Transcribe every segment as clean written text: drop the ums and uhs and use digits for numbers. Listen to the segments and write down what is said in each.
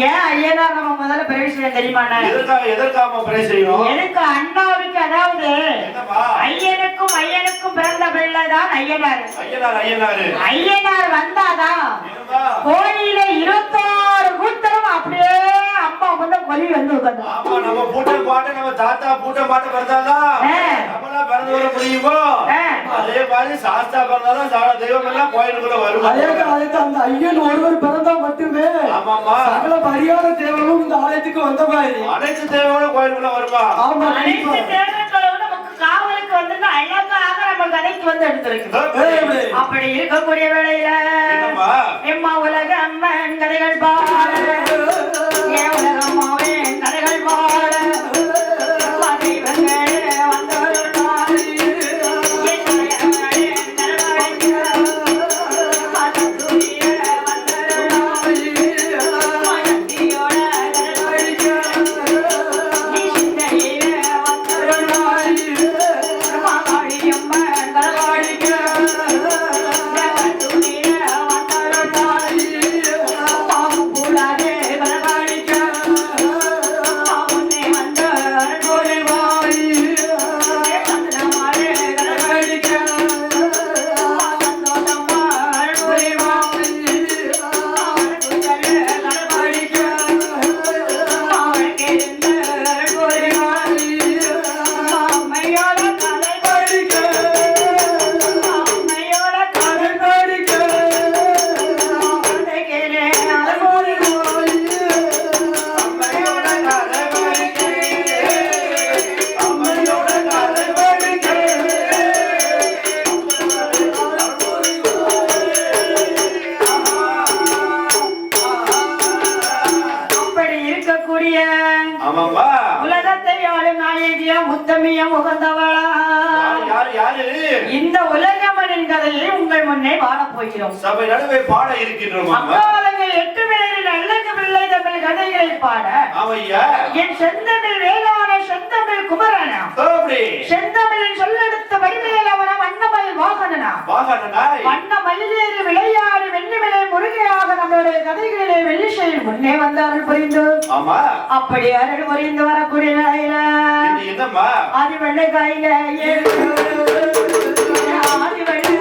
ஏன் ஐயனார் நம்ம முதல்ல பிரவேசம் தெரியுமா? எதற்காக பிரவேசம்? எனக்கு அண்ணாவுக்கு, அதாவது ஐயனுக்கும் பிறந்த பிள்ளைதான் ஐயனார். ஐயனார் வந்தாதான் கோயில 26 கூத்தரும் அப்படியே அம்மா வந்து கொலி வந்து உட்கார்ந்து. ஆமா, நம்ம பூட்டம் பாட்டு நம்ம தாத்தா பூட்டம் பாட்டு பிறந்தாதான் நம்மளா பிறந்து வர முடியுமோ? அதே மாதிரி சாஸ்தா பிறந்தாதான் தெய்வம் எல்லாம் கோயிலுக்குள்ள வரும். அதுக்கு அந்த ஐயன் ஒருவர் பிறந்தா மட்டுமே ஆமாமா சகல பரிகார தேவனும் இந்த ஆலயத்துக்கு வந்த மாதிரி அனைத்து தேவனும் கோயிலுக்குள்ள வருமா? ஆமா, அனைத்து தேவர்களும் நமக்கு காவலுக்கு வந்து அழகாக நம்ம கதைக்கு வந்து எடுத்திருக்கு. அப்படி இருக்கக்கூடிய வேளையில எம்மா உலக அம்மன் கதைகள் பாட, என் உலக அம்மாவின் கதைகள் பாட உலகத்தை ஆளும் நாயகியம் உத்தமியம் உகந்தவளா இந்த உலகமனின் கதையை உங்கள் முன்னே பாடப் போகிறோம். சபை நடுவே பாட இருக்கின்றோம். 8 பேரில் நல்ல பிள்ளை தமிழ் கதைகளை பாட என் செந்தமிழ் வேளாண செந்தமிழ் குமரனா செந்தமிழின் சொல்லெடுத்த வடிவேலவன வண்ணமயில் வாகனனா வண்ண மயிலேறி விளையாடி வெண்ணிமலை முருகையாக நம்மளுடைய கதைகளிலே வெள்ளிசையில் முன்னே வந்து அருள் புரிந்து அப்படி அருள் புரிந்து வரக்கூடிய நிலையில ஆதி வெள்ளை காயில ஆதி வெள்ளை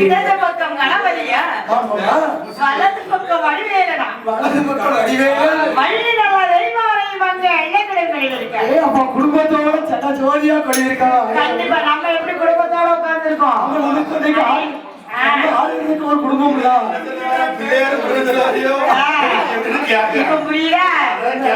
இடது பக்கம் கணபதியா வலது பக்கம் வடிவேலனா வள்ளி நம்ம தெய்வானை வந்து எண்ணக்கடை பண்ணிருக்காங்க. அப்ப குடும்பத்தோட சட்ட ஜோதியா பண்ணிருக்காங்க. கண்டிப்பா நம்ம எப்படி குடும்பத்தோட உட்கார்ந்துருக்கோம். ஒரு குடும்பம் இப்ப புரியுதா?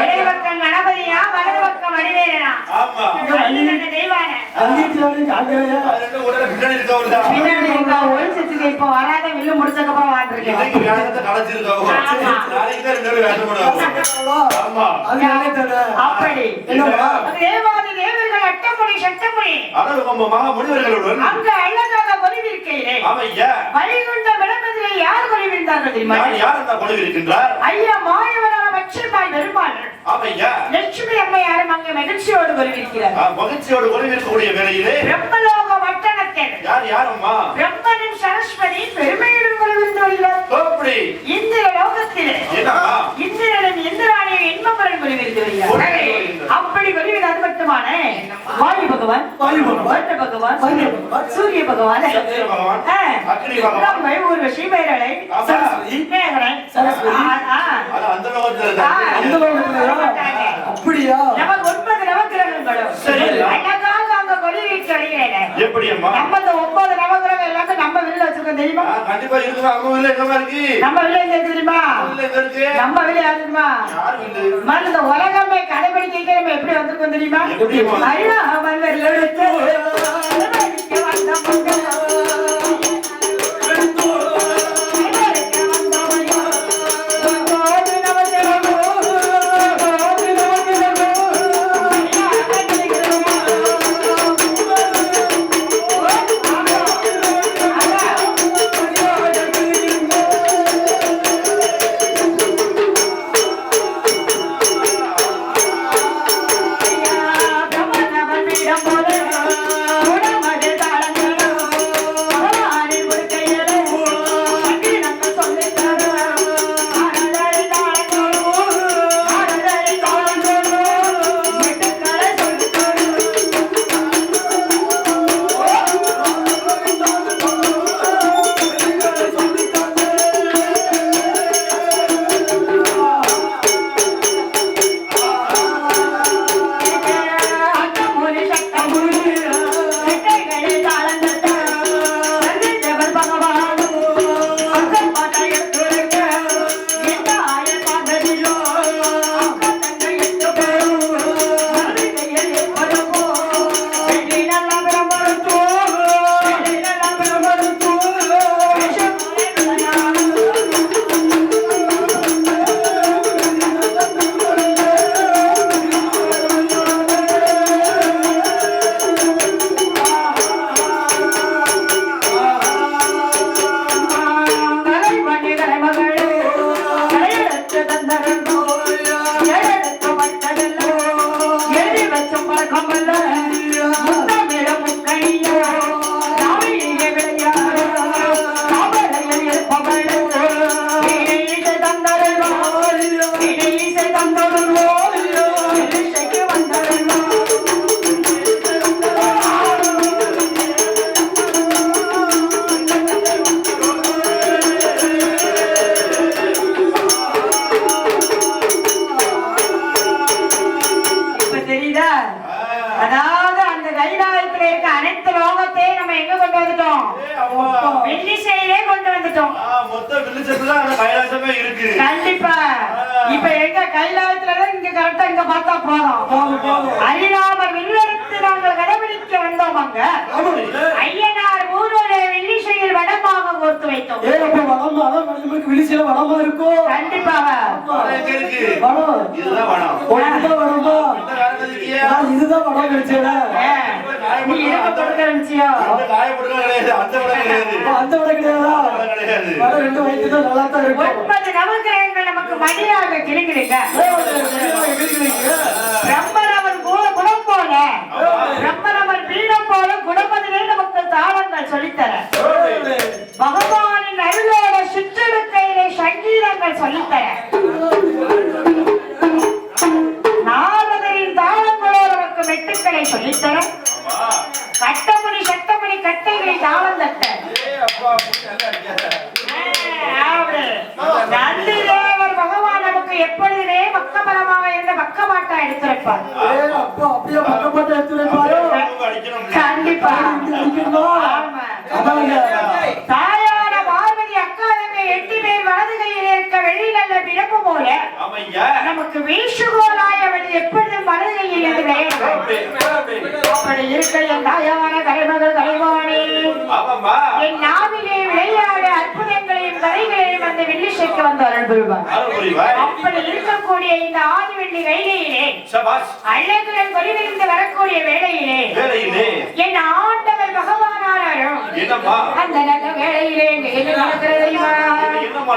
இடது பக்கம் கணபதியா வலது பக்கம் வடிவேலனா ஆமா வள்ளிகண்ட தெய்வான அங்கீத்தியாவே காங்கலையா அது ரெண்டு உடனே பின்னாடி இருக்கவங்க பின்னாடி எங்க ஒளிச்சத்துக்கு இப்ப வராத வில்லு முடிச்சதுக்கு அப்புறம் வாழ்ந்துருக்கேன் இன்னைக்கு வேலையை கலைச்சிருக்காங்க ஆமா. நாளைக்கு தான் ரெண்டு பேரும் வேலை பண்ணுவாங்க ஆமா அது நினைத்தது அப்படி என்னவா தேவாதி தேவர்கள் அட்டமொழி சட்டமொழி ஆனால் உங்க மகா முனிவர்களுடன் அங்க அழகாக பொலிவிருக்கையிலே ஆமையா வழிகொண்ட விளம்பரத்திலே யார் பொலிவிருந்தார்கள் தெரியுமா யார் அந்த கொண்டு இருக்கின்றார் ஐயா மாயவனான பட்சமாய் பெருமாள் ஆமையா லட்சுமி அம்மையாரும் அங்கே மகிழ்ச்சியோடு பொலிவிருக்கிறார் மகிழ்ச்சியோடு கொண்டு இருக்கக்கூடிய வேளையிலே பிரம்மலோக வட்டணத்தில் யார் அம்மா பிரம்மனும் சரஸ்வதி பெருமையுடன் பொலிவிருந்து வருகிறார் அப்படி இந்திர லோகத்திலே என்னம்மா இந்திரனும் இந்திராணியும் இன்பமுடன் பொலிவிருந்து வருகிறார் அப்படி பொலிவின் அது மட்டுமான வாயு பகவான் வாயு பகவான், வட்ட பகவான் சூரிய பகவான், சூரிய பகவான் சந்திர பகவான், அக்னி பகவான், நம்ம ஊர்ல ஸ்ரீபைரலை ஆமா. மேகனை சரஸ்வதி. அது அந்த லோகத்துல இருந்தாங்க. அந்த லோகத்திலயா? அப்படியா நமக்கு 9 நவக்கிரகங்களும் சரி. அழகாக அங்க கொடிவிட்டு அடிக்கிறேன் எப்படி அம்மா நம்ம இந்த 9 நவக்கிரகம் எல்லாத்தையும் நம்ம வீட்டுல வச்சிருக்கோம் தெரியுமா கண்டிப்பா இருக்குமா அம்மா வீட்டுல என்னமா இருக்கு நம்ம வீட்டுல எங்க இருக்கு தெரியுமா வீட்டுல எங்க இருக்கு நம்ம வீட்டுல யாரு தெரியுமா யார் வீடு மறு இந்த உலகமே கடைபிடிக்க நம்ம எப்படி வந்திருக்கோம் தெரியுமா எப்படிம்மா? ஐயா மன்னர் எடுத்து கடைபிடிக்க வந்த மக்கள். கடைபிடிக்க வந்தவர்கள். கோடி நவக்கிரகம். கோடி நவக்கிரகம். ஐயா, கடைபிடிக்கிறோம். அதாவது அந்த கைலாயத்துல இருக்க அனைத்து லோகத்தையும் நம்ம எங்க கொண்டு வந்துட்டோம் வெள்ளிசையிலே கொண்டு வந்துட்டோம் மொத்த வில்லிச்சத்துல அந்த கைலாசமே இருக்கு கண்டிப்பா இப்ப எங்க கைலாயத்துலதான் இங்க கரெக்டா இங்க பார்த்தா போதும் அரிநாம வில்லெடுத்து நாங்கள் கடைபிடிக்க வந்தோம் அங்க ஐயனார் ஊரோட வெள்ளிசையில் வடமாக கோர்த்து வைத்தோம் விழிச்சில வளமா இருக்கும் கண்டிப்பாக எங்க இருக்கு வளம் இதுதான் வனம் இதுதான் வளமா இந்த காரணம் இருக்கியா இதுதான் வளம் கிடைச்சல நீ இருக்க கொடுக்க நினைச்சியோ அந்த காயப்படுறது கிடையாது அந்த வனம் கிடையாது அந்த விட கிடையாதா வனம் கிடையாது வளம் ரெண்டு வயசு தான் நல்லா தான் இருக்கும் 9 நவக்கிரகங்கள் நமக்கு மடியாக கிளிங்கிடுங்க பிரம்மரவன் குணம் போல பிரம்மரவன் பீடம் போல குணமதிலே நமக்கு தாளங்கள் சொல்லித்தர பகவானின் அருளோட சிற்றெடுக்கையிலே சங்கீதங்கள் சொல்லித்தர நாரதரின் தாளங்களோடு நமக்கு மெட்டுக்களை சொல்லித்தர கட்டமணி சட்டமணி கட்டைகளை தாளம் தட்ட நந்தி தேவர் பகவான் நமக்கு எப்பொழுதுமே பக்கபலமாக இருந்த பக்கமாட்டா எடுத்திருப்பார் அப்படியே பக்கப்பட்ட எடுத்து வைப்பாரு கண்டிப்பா ஆமா. தாயான பார்வதி அக்காதங்க 8 பேர் வலது கையில் இருக்க வெள்ளி நல்ல பிறப்பு போல நமக்கு வீசுகோலாய வழி எப்பொழுதும் வலது கையில் அப்படி இருக்க என் தாயான கலைமகள் கலைவாணி என் நாவிலே விளையாட அற்புதங்களையும் கலைகளையும் அந்த வெள்ளிசைக்கு வந்து அருள் புரிவார். அப்படி இருக்கக்கூடிய இந்த ஆதி வெள்ளி வேளையிலே அழகுடன் கொலிவிருந்து வரக்கூடிய வேளையிலே என் ஆண்டவர் பகவானாரும் அந்த நல்ல வேளையிலே என்ன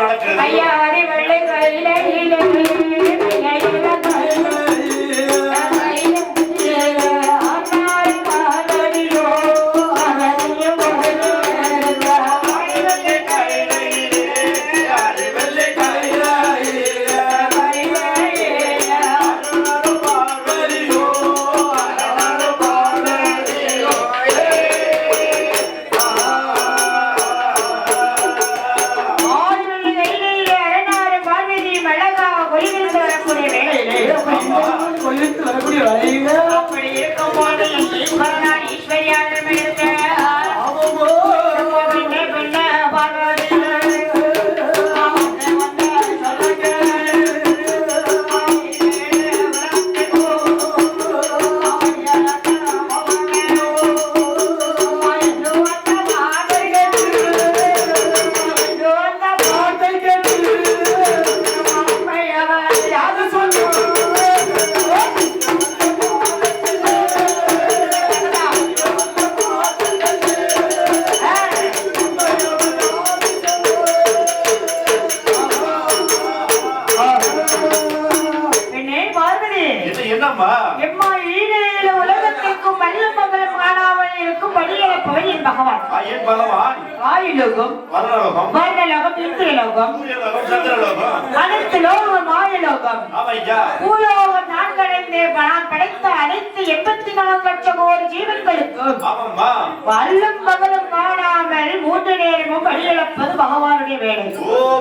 நடக்கிறது ஐயாரி வெள்ளை கையிலே படைத்த அனைத்து 84 லட்சம் கோடி ஜீவன்களுக்கும் வல்லும் பகலும் காணாமல் 3 நேரமும் வழியிழப்பது பகவானுடைய வேலை.